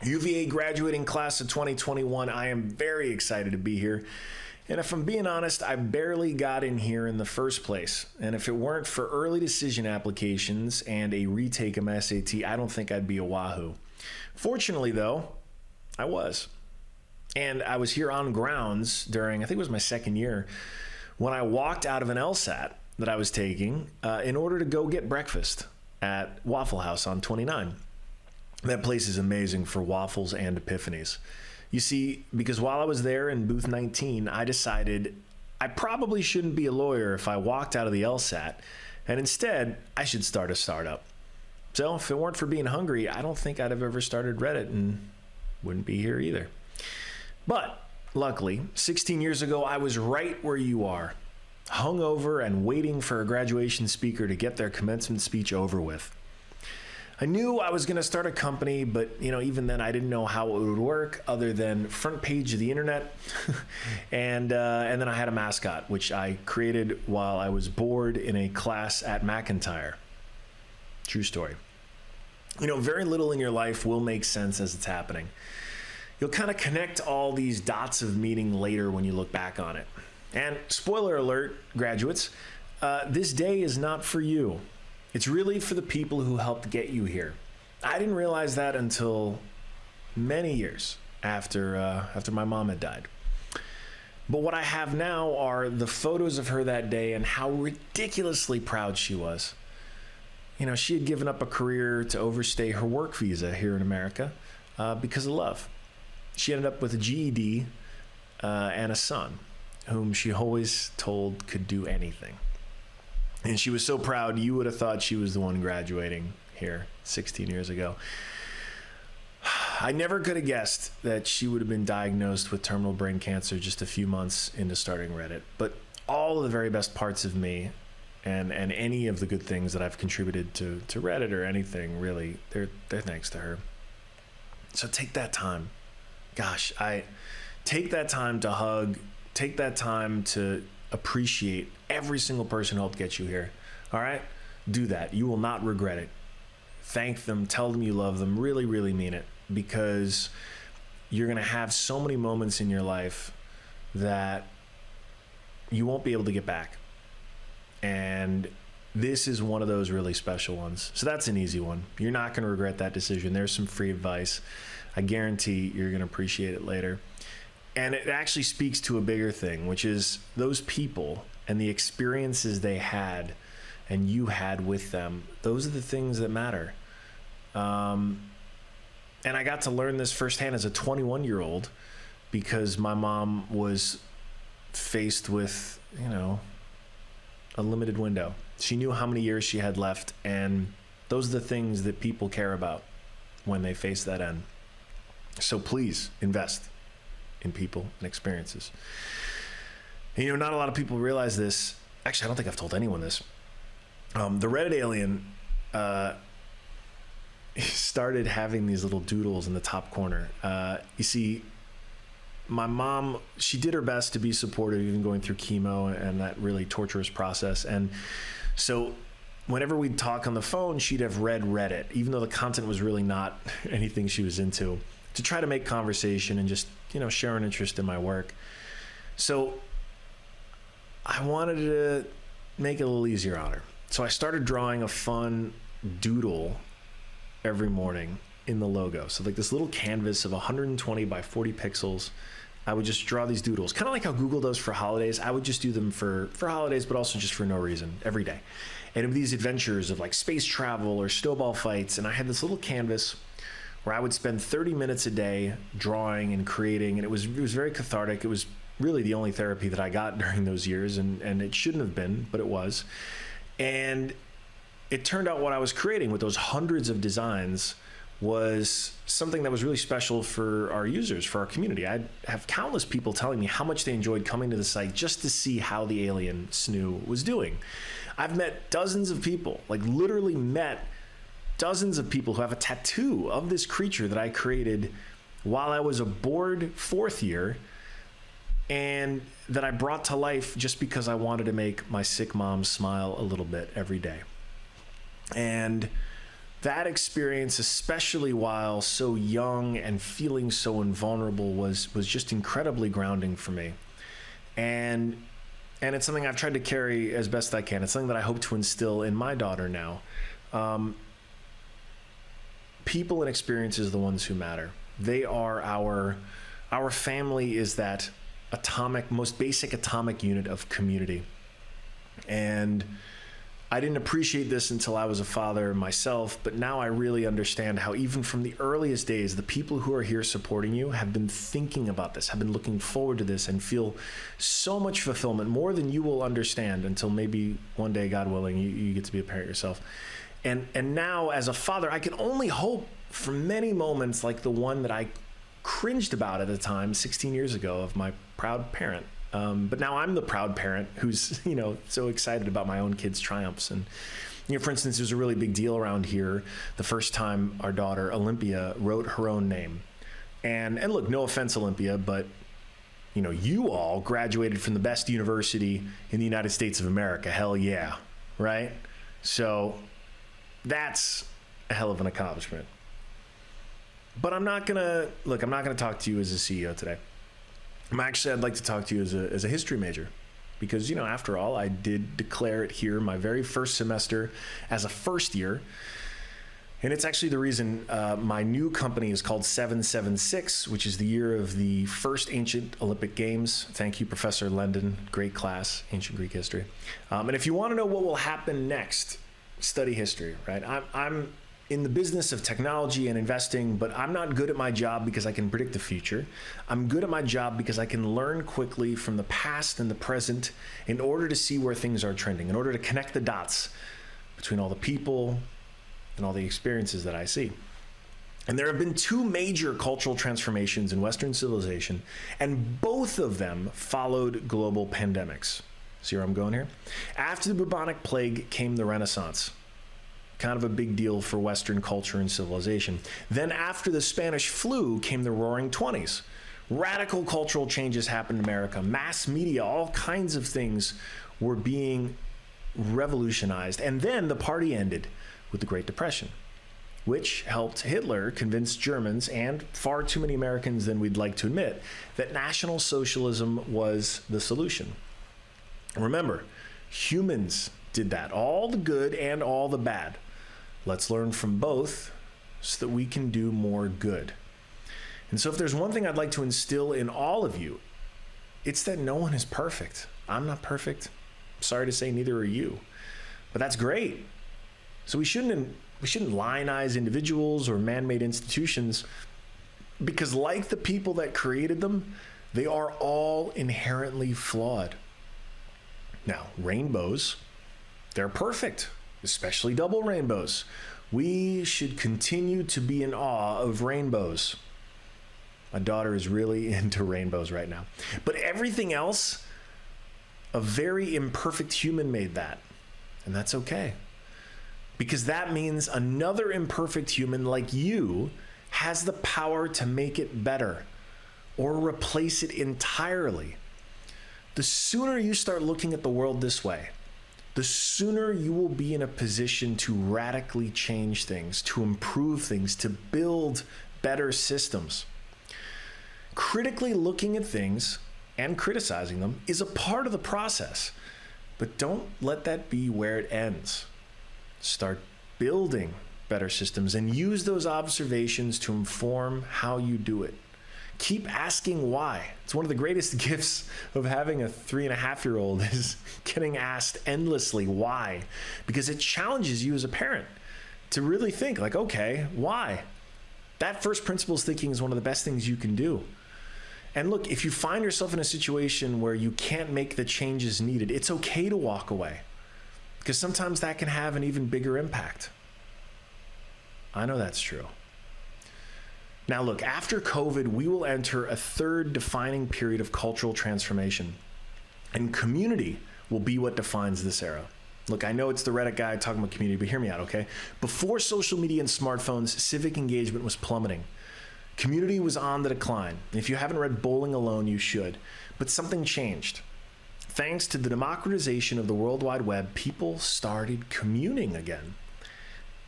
UVA graduating class of 2021. I am very excited to be here. And if I'm being honest, I barely got in here in the first place. And if it weren't for early decision applications and a retake of my SAT, I don't think I'd be a Wahoo. Fortunately, though, I was. And I was here on grounds during, I think it was my second year, when I walked out of an LSAT that I was taking in order to go get breakfast at Waffle House on 29. That place is amazing for waffles and epiphanies. You see, because while I was there in booth 19, I decided I probably shouldn't be a lawyer if I walked out of the LSAT, and instead, I should start a startup. So if it weren't for being hungry, I don't think I'd have ever started Reddit and wouldn't be here either. But luckily, 16 years ago, I was right where you are, hungover and waiting for a graduation speaker to get their commencement speech over with. I knew I was going to start a company, but even then I didn't know how it would work other than front page of the internet. and then I had a mascot, which I created while I was bored in a class at McIntyre. True story. Very little in your life will make sense as it's happening. You'll kind of connect all these dots of meaning later when you look back on it. And spoiler alert, graduates, this day is not for you. It's really for the people who helped get you here. I didn't realize that until many years after my mom had died. But what I have now are the photos of her that day and how ridiculously proud she was. She had given up a career to overstay her work visa here in America because of love. She ended up with a GED and a son whom she always told could do anything. And she was so proud, you would have thought she was the one graduating here 16 years ago. I never could have guessed that she would have been diagnosed with terminal brain cancer just a few months into starting Reddit. But all of the very best parts of me and any of the good things that I've contributed to Reddit or anything, really, they're thanks to her. So take that time. Gosh, take that time to hug, take that time to appreciate every single person who helped get you here. All right? Do that. You will not regret it. Thank them. Tell them you love them. Really, really mean it, because you're going to have so many moments in your life that you won't be able to get back. And this is one of those really special ones. So that's an easy one. You're not going to regret that decision. There's some free advice. I guarantee you're going to appreciate it later. And it actually speaks to a bigger thing, which is those people and the experiences they had and you had with them. Those are the things that matter. And I got to learn this firsthand as a 21-year-old because my mom was faced with, a limited window. She knew how many years she had left, and those are the things that people care about when they face that end. So please invest in people and experiences. And, not a lot of people realize this. Actually, I don't think I've told anyone this. The Reddit alien started having these little doodles in the top corner. You see, my mom, she did her best to be supportive, even going through chemo and that really torturous process. And so whenever we'd talk on the phone, she'd have read Reddit, even though the content was really not anything she was into, to try to make conversation and just, share an interest in my work. So I wanted to make it a little easier on her. So I started drawing a fun doodle every morning in the logo. So like this little canvas of 120 by 40 pixels. I would just draw these doodles, kind of like how Google does for holidays. I would just do them for holidays, but also just for no reason every day. And it would be these adventures of like space travel or snowball fights. And I had this little canvas where I would spend 30 minutes a day drawing and creating. And it was very cathartic. It was really the only therapy that I got during those years. And it shouldn't have been, but it was. And it turned out what I was creating with those hundreds of designs was something that was really special for our users, for our community. I have countless people telling me how much they enjoyed coming to the site just to see how the alien snoo was doing. I've met dozens of people, like literally met dozens of people who have a tattoo of this creature that I created while I was a bored fourth year and that I brought to life just because I wanted to make my sick mom smile a little bit every day. And that experience, especially while so young and feeling so invulnerable, was just incredibly grounding for me. And it's something I've tried to carry as best I can. It's something that I hope to instill in my daughter now. People and experiences are the ones who matter. They are our family is that most basic atomic unit of community. And I didn't appreciate this until I was a father myself, but now I really understand how even from the earliest days, the people who are here supporting you have been thinking about this, have been looking forward to this, and feel so much fulfillment, more than you will understand until maybe one day, God willing, you get to be a parent yourself. And now as a father, I can only hope for many moments like the one that I cringed about at the time, 16 years ago, of my proud parent. But now I'm the proud parent who's, so excited about my own kids' triumphs. And, for instance, there's a really big deal around here the first time our daughter, Olympia, wrote her own name. And look, no offense, Olympia, but, you all graduated from the best university in the United States of America. Hell yeah, right? So that's a hell of an accomplishment. But I'm not going to talk to you as a CEO today. I'd like to talk to you as a history major, because, after all, I did declare it here my very first semester as a first year. And it's actually the reason my new company is called 776, which is the year of the first ancient Olympic Games. Thank you, Professor Lendon. Great class, ancient Greek history. And if you want to know what will happen next, study history, right? I'm in the business of technology and investing, but I'm not good at my job because I can predict the future. I'm good at my job because I can learn quickly from the past and the present in order to see where things are trending, in order to connect the dots between all the people and all the experiences that I see. And there have been two major cultural transformations in Western civilization, and both of them followed global pandemics. See where I'm going here? After the bubonic plague came the Renaissance. Kind of a big deal for Western culture and civilization. Then after the Spanish flu came the Roaring 20s. Radical cultural changes happened in America. Mass media, all kinds of things were being revolutionized. And then the party ended with the Great Depression, which helped Hitler convince Germans, and far too many Americans than we'd like to admit, that National Socialism was the solution. Remember, humans did that, all the good and all the bad. Let's learn from both so that we can do more good. And so if there's one thing I'd like to instill in all of you, it's that no one is perfect. I'm not perfect. Sorry to say, neither are you. But that's great. So we shouldn't lionize individuals or man-made institutions, because like the people that created them, they are all inherently flawed. Now, rainbows, they're perfect, especially double rainbows. We should continue to be in awe of rainbows. My daughter is really into rainbows right now. But everything else, a very imperfect human made that. And that's okay. Because that means another imperfect human like you has the power to make it better or replace it entirely. The sooner you start looking at the world this way, the sooner you will be in a position to radically change things, to improve things, to build better systems. Critically looking at things and criticizing them is a part of the process, but don't let that be where it ends. Start building better systems and use those observations to inform how you do it. Keep asking why. It's one of the greatest gifts of having a 3.5-year-old is getting asked endlessly why, because it challenges you as a parent to really think like, okay, why? That first principles thinking is one of the best things you can do. And look, if you find yourself in a situation where you can't make the changes needed, it's okay to walk away, because sometimes that can have an even bigger impact. I know that's true. Now look, after COVID, we will enter a third defining period of cultural transformation, and community will be what defines this era. Look, I know it's the Reddit guy talking about community, but hear me out, okay? Before social media and smartphones, civic engagement was plummeting. Community was on the decline. If you haven't read Bowling Alone, you should. But something changed. Thanks to the democratization of the World Wide Web, people started communing again.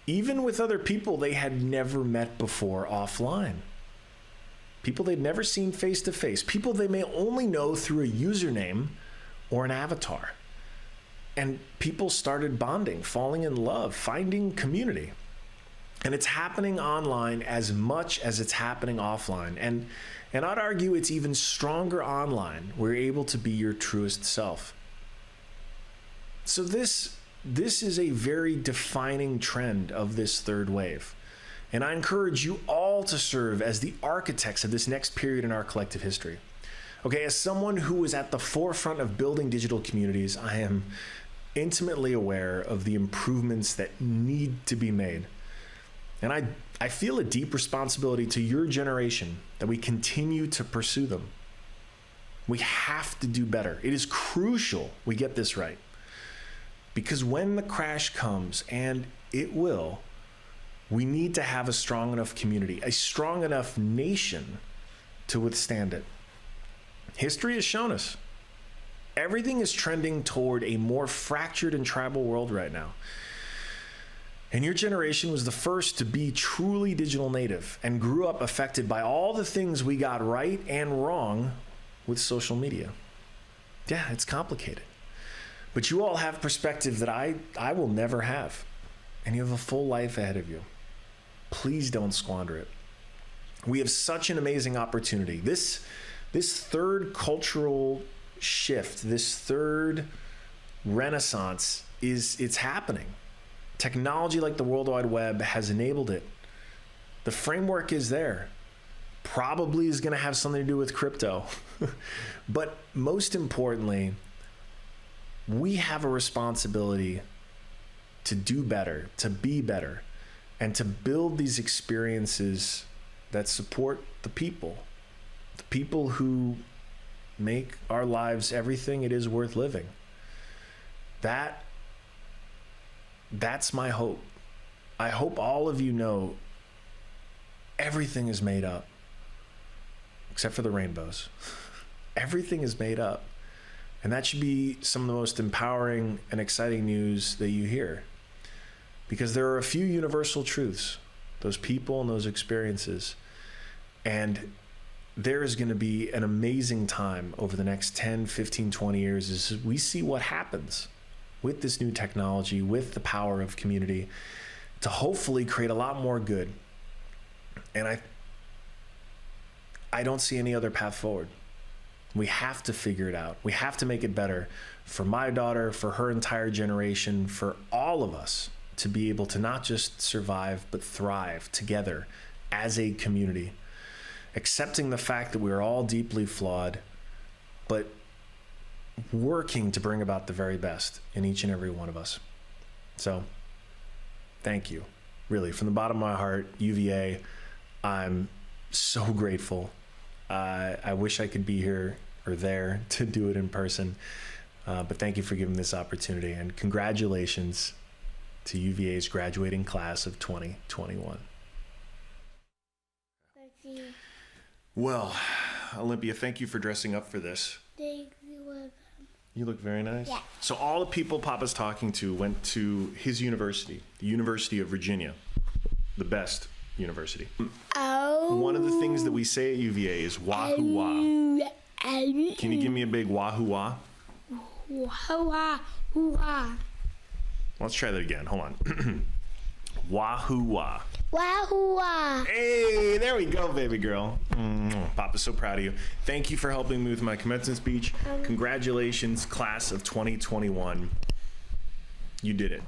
even with other people they had never met before offline. People they'd never seen face to face. People they may only know through a username or an avatar. And people started bonding, falling in love, finding community. And it's happening online as much as it's happening offline. And I'd argue it's even stronger online, where you're able to be your truest self. So this is a very defining trend of this third wave. And I encourage you all to serve as the architects of this next period in our collective history. Okay, as someone who was at the forefront of building digital communities, I am intimately aware of the improvements that need to be made. And I feel a deep responsibility to your generation that we continue to pursue them. We have to do better. It is crucial we get this right. Because when the crash comes, and it will, we need to have a strong enough community, a strong enough nation to withstand it. History has shown us everything is trending toward a more fractured and tribal world right now. And your generation was the first to be truly digital native and grew up affected by all the things we got right and wrong with social media. Yeah, it's complicated. But you all have perspective that I will never have. And you have a full life ahead of you. Please don't squander it. We have such an amazing opportunity. This third cultural shift, this third renaissance it's happening. Technology like the World Wide Web has enabled it. The framework is there. Probably is going to have something to do with crypto. But most importantly, we have a responsibility to do better, to be better, and to build these experiences that support the people who make our lives everything it is worth living. That's my hope. I hope all of you know everything is made up, except for the rainbows. Everything is made up. And that should be some of the most empowering and exciting news that you hear. Because there are a few universal truths, those people and those experiences. And there is going to be an amazing time over the next 10, 15, 20 years as we see what happens with this new technology, with the power of community, to hopefully create a lot more good. And I don't see any other path forward. We have to figure it out. We have to make it better for my daughter, for her entire generation, for all of us to be able to not just survive, but thrive together as a community, accepting the fact that we are all deeply flawed, but working to bring about the very best in each and every one of us. So thank you, really, from the bottom of my heart. UVA, I'm so grateful. I wish I could be here or there to do it in person, but thank you for giving this opportunity, and congratulations to UVA's graduating class of 2021. Well, Olympia, thank you for dressing up for this. Thank you. You look very nice. Yeah. So all the people Papa's talking to went to his university, the University of Virginia, the best university. Oh. One of the things that we say at UVA is wahoo wah. Can you give me a big wahoo wah? Wah wah. Let's try that again. Hold on. Wahoo wah. Wahoo wah. Hey, there we go, baby girl. Papa's so proud of you. Thank you for helping me with my commencement speech. Congratulations, class of 2021. You did it.